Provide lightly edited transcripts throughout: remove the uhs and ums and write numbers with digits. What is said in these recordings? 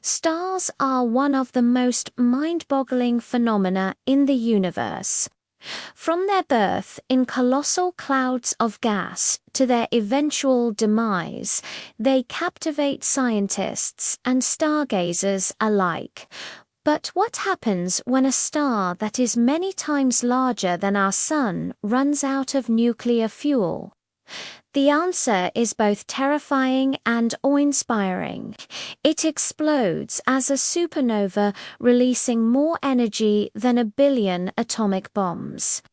Stars are one of the most mind-boggling phenomena in the universe. From their birth in colossal clouds of gas to their eventual demise, they captivate scientists and stargazers alike. But what happens when a star that is many times larger than our Sun runs out of nuclear fuel? The answer is both terrifying and awe-inspiring. It explodes as a supernova, releasing more energy than 1 billion atomic bombs.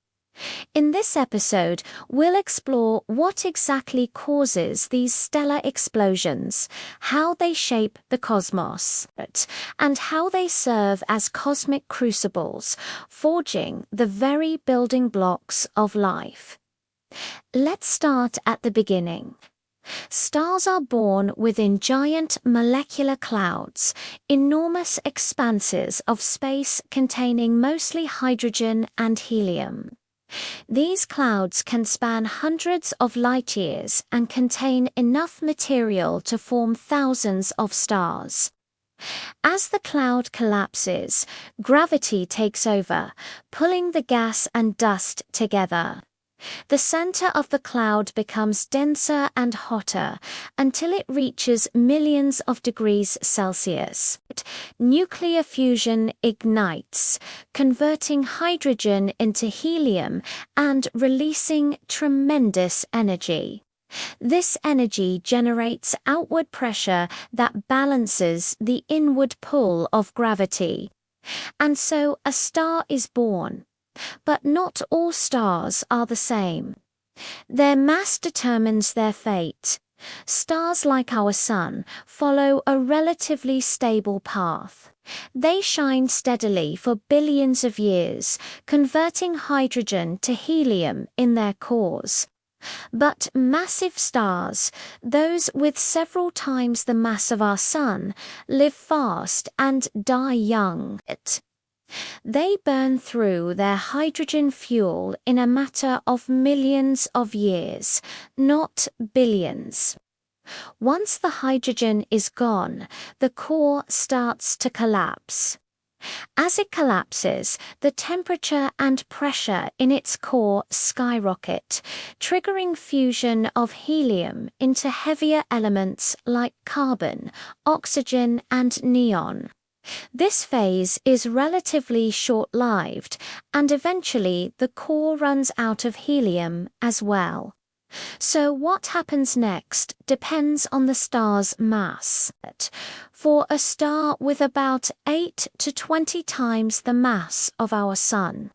In this episode, we'll explore what exactly causes these stellar explosions, how they shape the cosmos, and how they serve as cosmic crucibles, forging the very building blocks of life. Let's start at the beginning. Stars are born within giant molecular clouds, enormous expanses of space containing mostly hydrogen and helium. These clouds can span hundreds of light years and contain enough material to form thousands of stars. As the cloud collapses, gravity takes over, pulling the gas and dust together. The center of the cloud becomes denser and hotter until it reaches millions of degrees Celsius. Nuclear fusion ignites, converting hydrogen into helium and releasing tremendous energy. This energy generates outward pressure that balances the inward pull of gravity. And so a star is born. But not all stars are the same. Their mass determines their fate. Stars like our Sun follow a relatively stable path. They shine steadily for billions of years, converting hydrogen to helium in their cores. But massive stars, those with several times the mass of our Sun, live fast and die young. They burn through their hydrogen fuel in a matter of millions of years, not billions. Once the hydrogen is gone, the core starts to collapse. As it collapses, the temperature and pressure in its core skyrocket, triggering fusion of helium into heavier elements like carbon, oxygen, and neon. This phase is relatively short-lived, and eventually the core runs out of helium as well. So what happens next depends on the star's mass. For a star with about 8 to 20 times the mass of our Sun,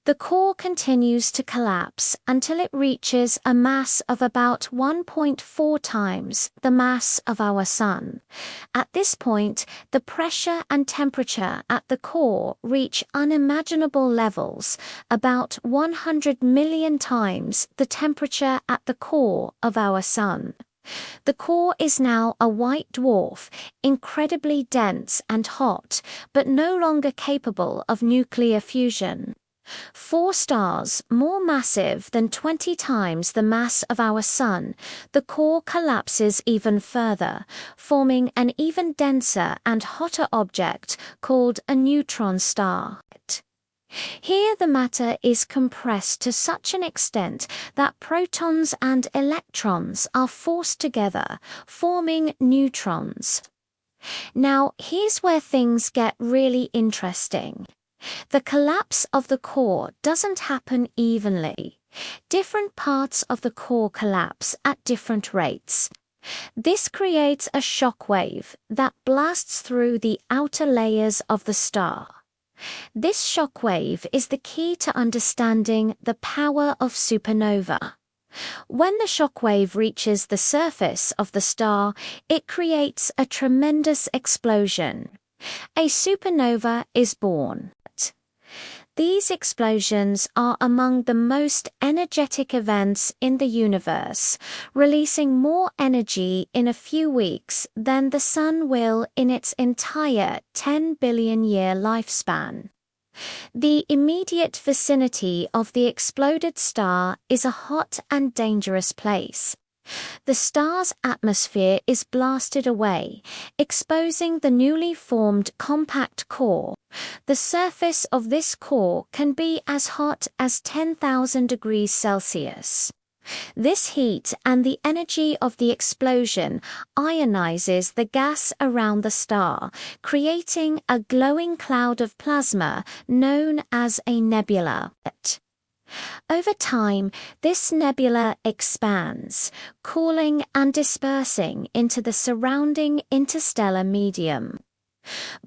the core continues to collapse until it reaches a mass of about 1.4 times the mass of our Sun. At this point, the pressure and temperature at the core reach unimaginable levels, about 100 million times the temperature at the core of our Sun. The core is now a white dwarf, incredibly dense and hot, but no longer capable of nuclear fusion. 4 stars more massive than 20 times the mass of our Sun, the core collapses even further, forming an even denser and hotter object called a neutron star. Here the matter is compressed to such an extent that protons and electrons are forced together, forming neutrons. Now, here's where things get really interesting. The collapse of the core doesn't happen evenly. Different parts of the core collapse at different rates. This creates a shock wave that blasts through the outer layers of the star. This shock wave is the key to understanding the power of supernova. When the shock wave reaches the surface of the star, it creates a tremendous explosion. A supernova is born. These explosions are among the most energetic events in the universe, releasing more energy in a few weeks than the Sun will in its entire 10 billion year lifespan. The immediate vicinity of the exploded star is a hot and dangerous place. The star's atmosphere is blasted away, exposing the newly formed compact core. The surface of this core can be as hot as 10,000 degrees Celsius. This heat and the energy of the explosion ionizes the gas around the star, creating a glowing cloud of plasma known as a nebula. Over time, this nebula expands, cooling and dispersing into the surrounding interstellar medium.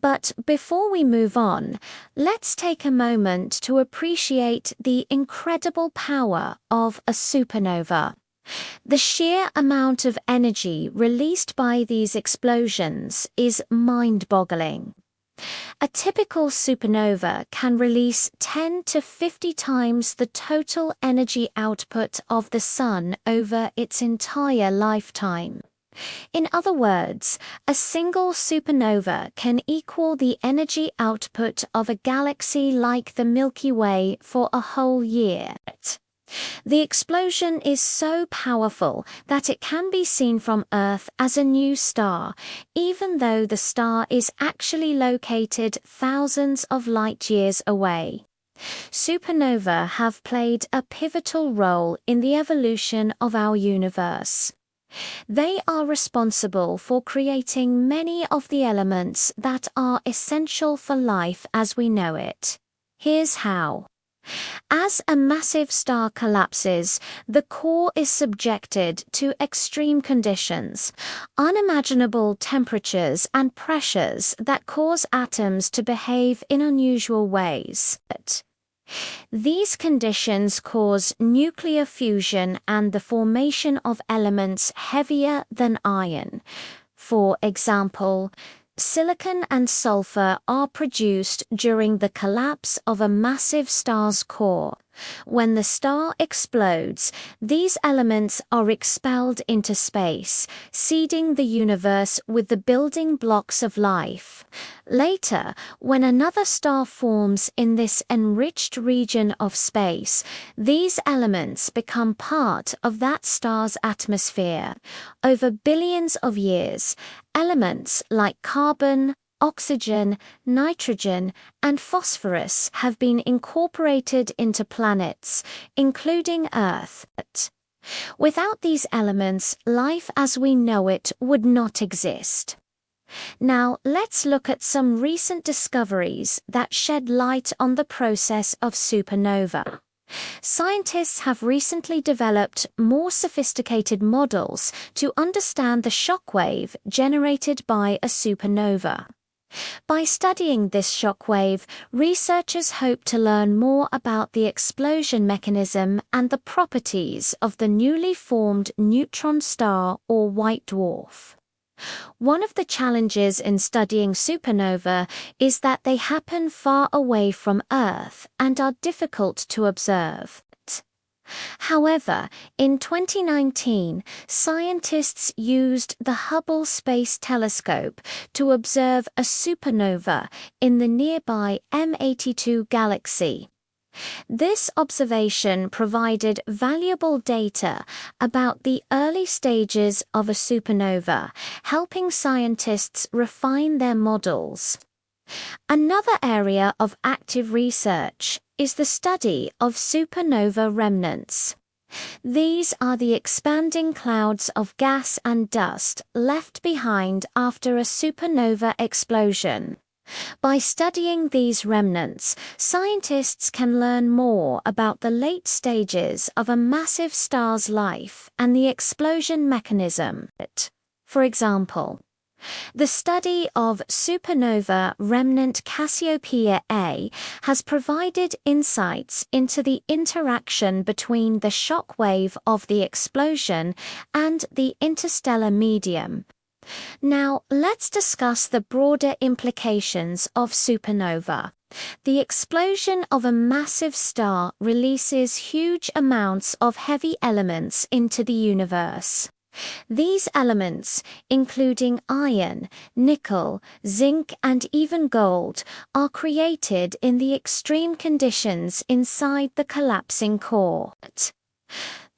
But before we move on, let's take a moment to appreciate the incredible power of a supernova. The sheer amount of energy released by these explosions is mind-boggling. A typical supernova can release 10 to 50 times the total energy output of the Sun over its entire lifetime. In other words, a single supernova can equal the energy output of a galaxy like the Milky Way for a whole year. The explosion is so powerful that it can be seen from Earth as a new star, even though the star is actually located thousands of light years away. Supernova have played a pivotal role in the evolution of our universe. They are responsible for creating many of the elements that are essential for life as we know it. Here's how. As a massive star collapses, the core is subjected to extreme conditions, unimaginable temperatures and pressures that cause atoms to behave in unusual ways. These conditions cause nuclear fusion and the formation of elements heavier than iron. For example, silicon and sulfur are produced during the collapse of a massive star's core. When the star explodes, these elements are expelled into space, seeding the universe with the building blocks of life. Later, when another star forms in this enriched region of space, these elements become part of that star's atmosphere. Over billions of years, elements like carbon, oxygen, nitrogen, and phosphorus have been incorporated into planets, including Earth. Without these elements, life as we know it would not exist. Now, let's look at some recent discoveries that shed light on the process of supernova. Scientists have recently developed more sophisticated models to understand the shockwave generated by a supernova. By studying this shockwave, researchers hope to learn more about the explosion mechanism and the properties of the newly formed neutron star or white dwarf. One of the challenges in studying supernova is that they happen far away from Earth and are difficult to observe. However, in 2019, scientists used the Hubble Space Telescope to observe a supernova in the nearby M82 galaxy. This observation provided valuable data about the early stages of a supernova, helping scientists refine their models. Another area of active research is the study of supernova remnants. These are the expanding clouds of gas and dust left behind after a supernova explosion. By studying these remnants, scientists can learn more about the late stages of a massive star's life and the explosion mechanism. For example, the study of supernova remnant Cassiopeia A has provided insights into the interaction between the shock wave of the explosion and the interstellar medium. Now, let's discuss the broader implications of supernova. The explosion of a massive star releases huge amounts of heavy elements into the universe. These elements, including iron, nickel, zinc, and even gold, are created in the extreme conditions inside the collapsing core.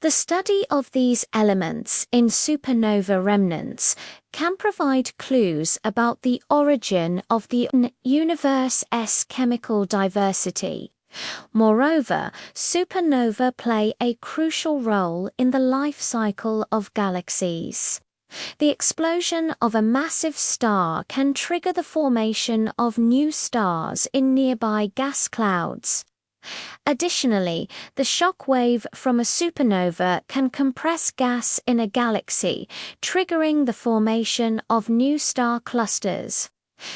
The study of these elements in supernova remnants can provide clues about the origin of the universe's chemical diversity. Moreover, supernova play a crucial role in the life cycle of galaxies. The explosion of a massive star can trigger the formation of new stars in nearby gas clouds. Additionally, the shock wave from a supernova can compress gas in a galaxy, triggering the formation of new star clusters.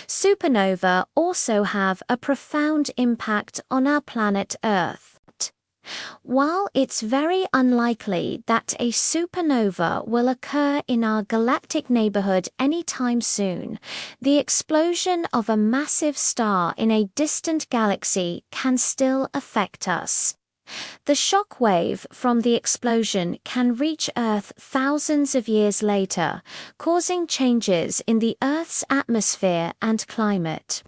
Supernova also have a profound impact on our planet Earth. While it's very unlikely that a supernova will occur in our galactic neighborhood anytime soon, the explosion of a massive star in a distant galaxy can still affect us. The shock wave from the explosion can reach Earth thousands of years later, causing changes in the Earth's atmosphere and climate.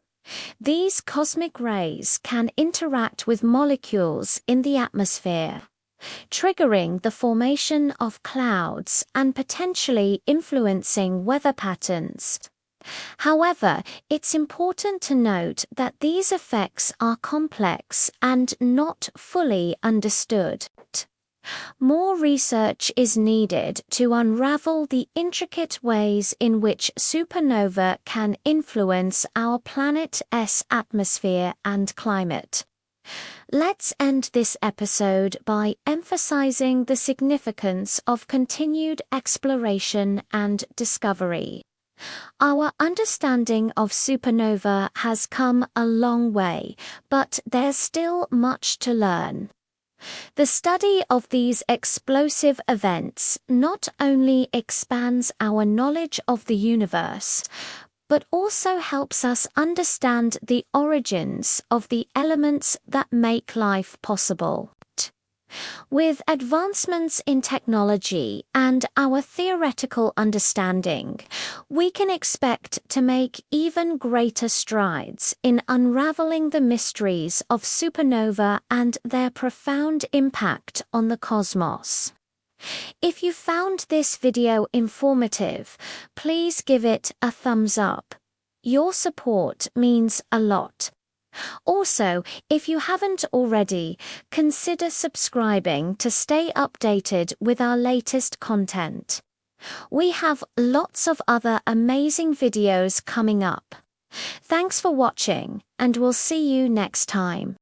These cosmic rays can interact with molecules in the atmosphere, triggering the formation of clouds and potentially influencing weather patterns. However, it's important to note that these effects are complex and not fully understood. More research is needed to unravel the intricate ways in which supernova can influence our planet's atmosphere and climate. Let's end this episode by emphasizing the significance of continued exploration and discovery. Our understanding of supernova has come a long way, but there's still much to learn. The study of these explosive events not only expands our knowledge of the universe, but also helps us understand the origins of the elements that make life possible. With advancements in technology and our theoretical understanding, we can expect to make even greater strides in unraveling the mysteries of supernova and their profound impact on the cosmos. If you found this video informative, please give it a thumbs up. Your support means a lot. Also, if you haven't already, consider subscribing to stay updated with our latest content. We have lots of other amazing videos coming up. Thanks for watching, and we'll see you next time.